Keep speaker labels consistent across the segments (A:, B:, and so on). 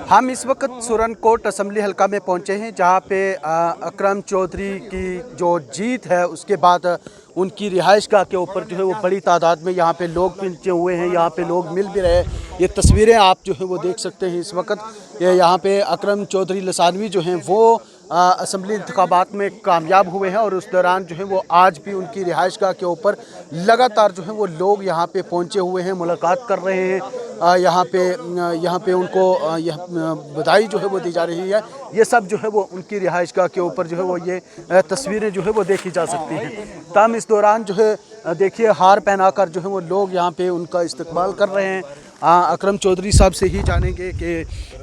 A: हम इस वक्त सुरनकोट असम्बली हल्का में पहुंचे हैं, जहां पे अकरम चौधरी की जो जीत है उसके बाद उनकी रिहाइशगाह के ऊपर जो है वो बड़ी तादाद में यहाँ पे लोग पहुंचे हुए हैं। यहाँ पे लोग मिल भी रहे हैं। ये तस्वीरें आप जो है वो देख सकते हैं इस वक्त। यहाँ पे अकरम चौधरी लसानवी जो हैं वो असम्बली इंतखाबात में कामयाब हुए हैं, और उस दौरान जो है वो आज भी उनकी रिहाइशगाह के ऊपर लगातार जो है वो लोग यहाँ पे पहुँचे हुए हैं, मुलाकात कर रहे हैं। यहाँ पे उनको बधाई जो है वो दी जा रही है। ये सब जो है वो उनकी रिहाइशगाह के ऊपर जो है वो ये तस्वीरें जो है वो देखी जा सकती हैं। तमाम इस दौरान जो है देखिए हार पहनाकर जो है वो लोग यहाँ पे उनका इस्तकबाल कर रहे हैं। अकरम चौधरी साहब से ही जानेंगे कि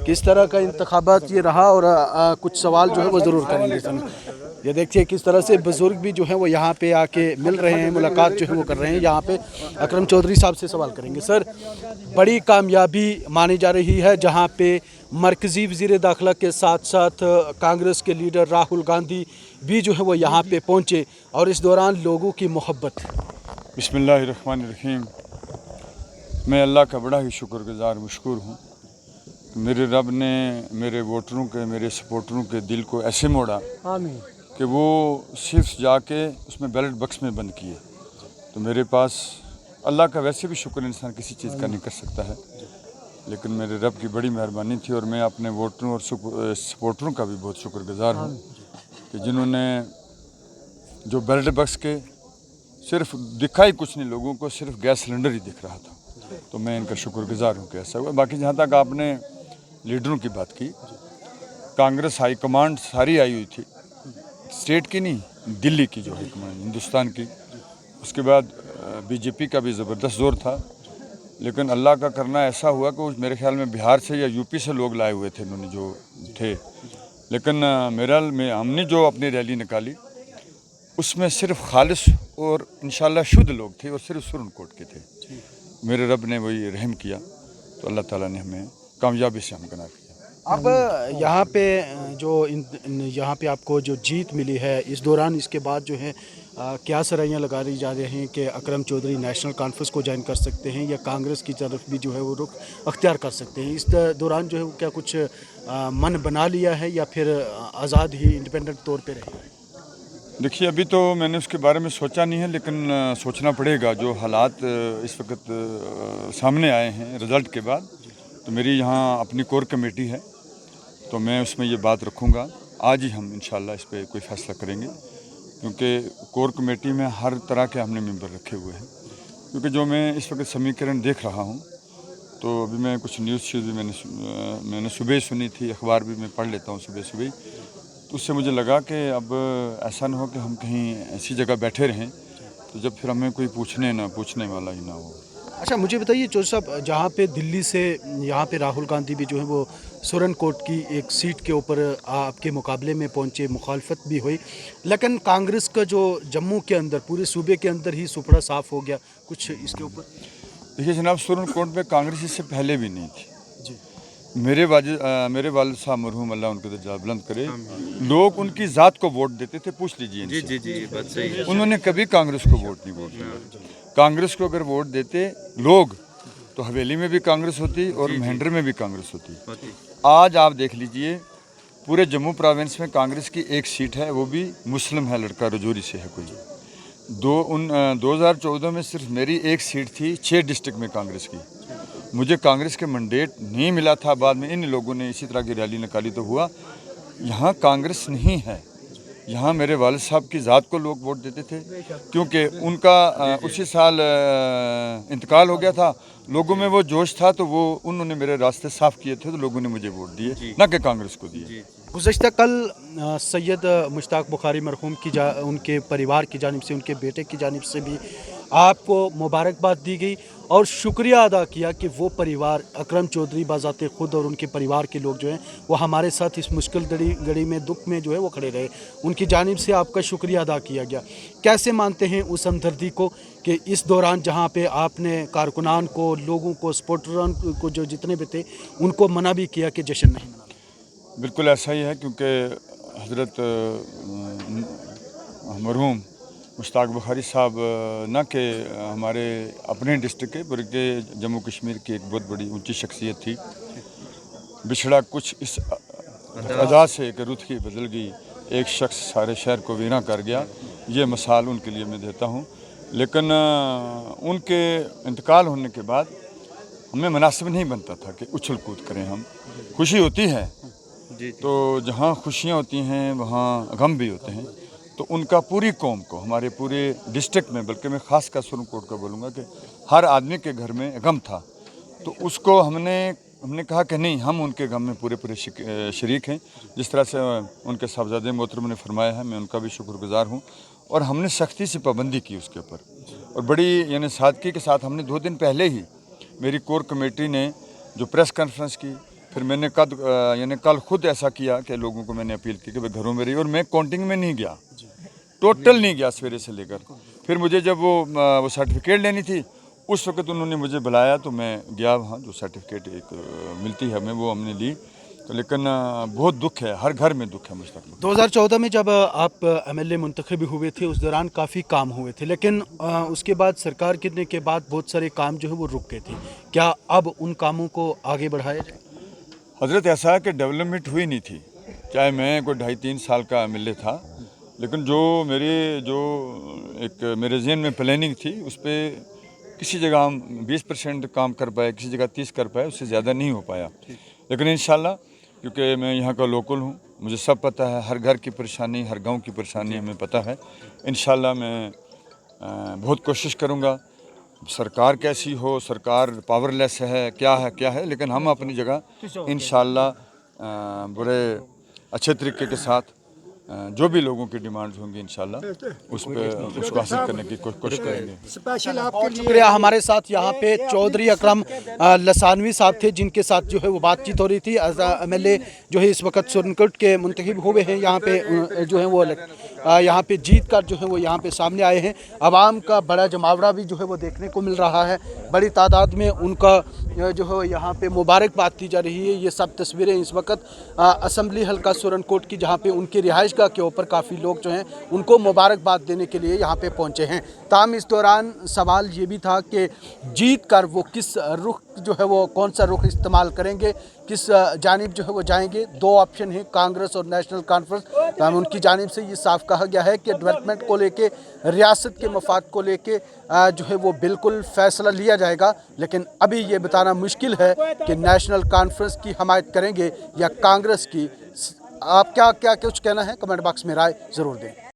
A: किस तरह का इंतखाबात ये रहा, और कुछ सवाल जो है वो ज़रूर करेंगे। ये देखिए किस तरह से बुज़ुर्ग भी जो है वो यहाँ पे आके मिल रहे हैं, मुलाकात जो है वो कर रहे हैं। यहाँ पे अकरम चौधरी साहब से सवाल करेंगे। सर, बड़ी कामयाबी मानी जा रही है, जहाँ पे मरकज़ी वज़ीर दाखिला के साथ साथ कांग्रेस के लीडर राहुल गांधी भी जो है वो यहाँ पे पहुँचे, और इस दौरान लोगों की मोहब्बत।
B: बिस्मिल्लाहिर्रहमानिर्रहीम। मैं अल्लाह का बड़ा ही शुक्रगुज़ार मशकूर हूँ। मेरे रब ने मेरे वोटरों के, मेरे सपोर्टरों के दिल को ऐसे मोड़ा कि वो सिर्फ जाके उसमें बैलेट बक्स में बंद किए। तो मेरे पास अल्लाह का वैसे भी शुक्र इंसान किसी चीज़ का नहीं कर सकता है, लेकिन मेरे रब की बड़ी मेहरबानी थी। और मैं अपने वोटरों और सपोर्टरों का भी बहुत शुक्रगुज़ार हूँ कि जिन्होंने जो बैलेट बक्स के सिर्फ दिखा ही कुछ नहीं, लोगों को सिर्फ गैस सिलेंडर ही दिख रहा था। तो मैं इनका शुक्रगुज़ार हूँ कि ऐसा हुआ। बाकी जहाँ तक आपने लीडरों की बात की, कांग्रेस हाई कमांड सारी आई हुई थी, स्टेट की नहीं, दिल्ली की जो हाई कमांड हिंदुस्तान की। उसके बाद बीजेपी का भी ज़बरदस्त जोर था, लेकिन अल्लाह का करना ऐसा हुआ कि मेरे ख्याल में बिहार से या यूपी से लोग लाए हुए थे इन्होंने जो थे। लेकिन मेरा में हमने जो अपनी रैली निकाली उसमें सिर्फ खालिश और इंशाल्लाह शुद्ध लोग थे, और सिर्फ सुरनकोट के थे। मेरे रब ने वही रहम किया, तो अल्लाह ताला ने हमें कामयाबी से हमकना किया।
A: अब यहाँ पे यहाँ पे आपको जो जीत मिली है, इस दौरान इसके बाद जो है क्या सराहियाँ लगा दी जा रही हैं कि अकरम चौधरी नेशनल कॉन्फ्रेंस को ज्वाइन कर सकते हैं, या कांग्रेस की तरफ भी जो है वो रुख अख्तियार कर सकते हैं। इस दौरान जो है वो क्या कुछ मन बना लिया है, या फिर आज़ाद ही इंडिपेंडेंट तौर पे रहेगा?
B: देखिए, अभी तो मैंने उसके बारे में सोचा नहीं है, लेकिन सोचना पड़ेगा। जो हालात इस वक्त सामने आए हैं रिज़ल्ट के बाद, तो मेरी यहाँ अपनी कोर कमेटी है, तो मैं उसमें ये बात रखूँगा। आज ही हम इंशाल्लाह इस पर कोई फ़ैसला करेंगे, क्योंकि कोर कमेटी में हर तरह के हमने मेंबर रखे हुए हैं। क्योंकि जो मैं इस वक्त समीकरण देख रहा हूँ, तो अभी मैं कुछ न्यूज़ भी मैंने सुबह सुनी थी, अखबार भी मैं पढ़ लेता हूँ सुबह सुबह। तो उससे मुझे लगा कि अब ऐसा ना हो कि हम कहीं ऐसी जगह बैठे रहें तो जब फिर हमें कोई पूछने वाला ही ना हो।
A: अच्छा, मुझे बताइए चौधरी साहब, जहाँ पे दिल्ली से यहाँ पे राहुल गांधी भी जो है वो सुरनकोट की एक सीट के ऊपर आपके मुकाबले में पहुँचे, मुखालफत भी हुई, लेकिन कांग्रेस का जो जम्मू के अंदर, पूरे सूबे के अंदर ही सुपड़ा साफ हो गया, कुछ इसके ऊपर?
B: देखिए जनाब, सुरनकोट में कांग्रेस इससे पहले भी नहीं थी
A: जी।
B: मेरे वालिद साहब मरहूम अल्लाह उनके दर्जा बुलंद करे, लोग उनकी ज़ात को वोट देते थे। पूछ लीजिए इनसे।
C: जी बात सही है।
B: उन्होंने कभी कांग्रेस को वोट नहीं दिया। कांग्रेस को अगर वोट देते लोग, तो हवेली में भी कांग्रेस होती और महेंद्र में भी कांग्रेस होती। आज आप देख लीजिए, पूरे जम्मू प्रोविंस में कांग्रेस की एक सीट है, वो भी मुस्लिम है, लड़का रजौरी से है कोई। 2014 में सिर्फ मेरी एक सीट थी 6 डिस्ट्रिक्ट में कांग्रेस की। मुझे कांग्रेस के मैंडेट नहीं मिला था। बाद में इन लोगों ने इसी तरह की रैली निकाली तो हुआ। यहाँ कांग्रेस नहीं है, यहाँ मेरे वालिद साहब की ज़ात को लोग वोट देते थे, क्योंकि उनका उसी साल इंतकाल हो गया था। लोगों में वो जोश था, तो वो उन्होंने मेरे रास्ते साफ़ किए थे, तो लोगों ने मुझे वोट दिए, ना कि कांग्रेस को दिए।
A: गुज़श्ता कल सैयद मुश्ताक बुखारी मरहूम की उनके परिवार की जानिब से, उनके बेटे की जानिब से भी आपको मुबारकबाद दी गई, और शुक्रिया अदा किया कि वो परिवार, अकरम चौधरी बाज़ाते ख़ुद और उनके परिवार के लोग जो हैं वो हमारे साथ इस मुश्किल घड़ी में, दुख में जो है वो खड़े रहे। उनकी जानिब से आपका शुक्रिया अदा किया गया। कैसे मानते हैं उस हमदर्दी को कि इस दौरान जहाँ पे आपने कारकुनान को, लोगों को, सपोर्टरान को, जो जितने भी थे, उनको मना भी किया कि जश्न नहीं मना?
B: बिल्कुल ऐसा ही है, क्योंकि हज़रत मरहूम मुश्ताक बुखारी साहब न कि हमारे अपने डिस्ट्रिक्ट के बल्कि जम्मू कश्मीर की एक बहुत बड़ी ऊंची शख्सियत थी। बिछड़ा कुछ इस अदा से कि रुत की बदल गई, एक शख्स सारे शहर को वीरान कर गया। ये मिसाल उनके लिए मैं देता हूँ। लेकिन उनके इंतकाल होने के बाद हमें मुनासिब नहीं बनता था कि उछल कूद करें हम। खुशी होती है तो जहाँ खुशियाँ होती हैं वहाँ गम भी होते हैं। तो उनका पूरी कौम को, हमारे पूरे डिस्ट्रिक्ट में, बल्कि मैं ख़ास कर सुरनकोट का बोलूँगा कि हर आदमी के घर में गम था। तो उसको हमने कहा कि नहीं, हम उनके गम में पूरे शरीक हैं। जिस तरह से उनके साहबजादे मोहतरम ने फरमाया है, मैं उनका भी शुक्रगुजार हूँ। और हमने सख्ती से पाबंदी की उसके ऊपर, और बड़ी यानी सादगी के साथ हमने 2 दिन पहले ही मेरी कोर कमेटी ने जो प्रेस कॉन्फ्रेंस की, फिर मैंने कल खुद ऐसा किया कि लोगों को मैंने अपील की कि भाई घरों में रहिए। और मैं काउंटिंग में नहीं गया, टोटल नहीं गया सवेरे से लेकर। फिर मुझे जब वो सर्टिफिकेट लेनी थी, उस वक्त उन्होंने मुझे बुलाया तो मैं गया वहाँ। जो सर्टिफिकेट एक मिलती है हमें, वो हमने ली। तो लेकिन बहुत दुख है, हर घर में दुख है मुझ तक।
A: 2014 में जब आप एमएलए मुंतखब हुए थे, उस दौरान काफ़ी काम हुए थे, लेकिन उसके बाद सरकार गिरने के बाद बहुत सारे काम जो है वो रुक गए थे। क्या अब उन कामों को आगे बढ़ाया जाए?
B: हजरत, ऐसा है कि डेवलपमेंट हुई नहीं थी। चाहे मैं कोई 2.5-3 साल का एमएलए था, लेकिन जो मेरे ज़हन में प्लानिंग थी, उस पर किसी जगह हम 20% काम कर पाए, किसी जगह 30 कर पाए, उससे ज़्यादा नहीं हो पाया। लेकिन इंशाल्लाह, क्योंकि मैं यहाँ का लोकल हूँ, मुझे सब पता है, हर घर की परेशानी, हर गांव की परेशानी हमें पता है। इंशाल्लाह मैं बहुत कोशिश करूँगा। सरकार कैसी हो, सरकार पावरलेस है, क्या है, लेकिन हम अपनी जगह इंशाल्लाह बड़े अच्छे तरीके के साथ जो भी लोगों की डिमांड्स होंगी इंशाल्लाह उसको हासिल करने की कोशिश करेंगे।
C: स्पेशल आपके लिए
A: शुक्रिया। हमारे साथ यहाँ पे चौधरी अकरम लसानवी साहब थे, जिनके साथ जो है वो बातचीत हो रही थी। एमएलए जो है इस वक्त सुरनकोट के मुंतखब हुए हैं, यहाँ पे जो है वो यहाँ पे जीत कर जो है वो यहाँ पे सामने आए हैं। आवाम का बड़ा जमावड़ा भी जो है वो देखने को मिल रहा है। बड़ी तादाद में उनका जो है यहाँ पे मुबारकबाद दी जा रही है। ये सब तस्वीरें इस वक्त असम्बली हल्का सुरनकोट की, जहाँ पे उनकी रिहाइश गाह के ऊपर काफ़ी लोग जो हैं उनको मुबारकबाद देने के लिए यहाँ पे पहुँचे हैं। ताहम इस दौरान सवाल ये भी था कि जीत कर वो किस रुख जो है वो कौन सा रुख इस्तेमाल करेंगे, किस जानिब जो है वो जाएंगे। 2 ऑप्शन हैं, कांग्रेस और नेशनल कॉन्फ्रेंस। ताहम उनकी जानिब से ये साफ कहा गया है कि डेवलपमेंट को लेके, रियासत के मफाद को लेके जो है वो बिल्कुल फ़ैसला लिया जाएगा। लेकिन अभी ये बताना मुश्किल है कि नेशनल कॉन्फ्रेंस की हमायत करेंगे या कांग्रेस की। आप क्या कुछ कहना है, कमेंट बॉक्स में राय ज़रूर दें।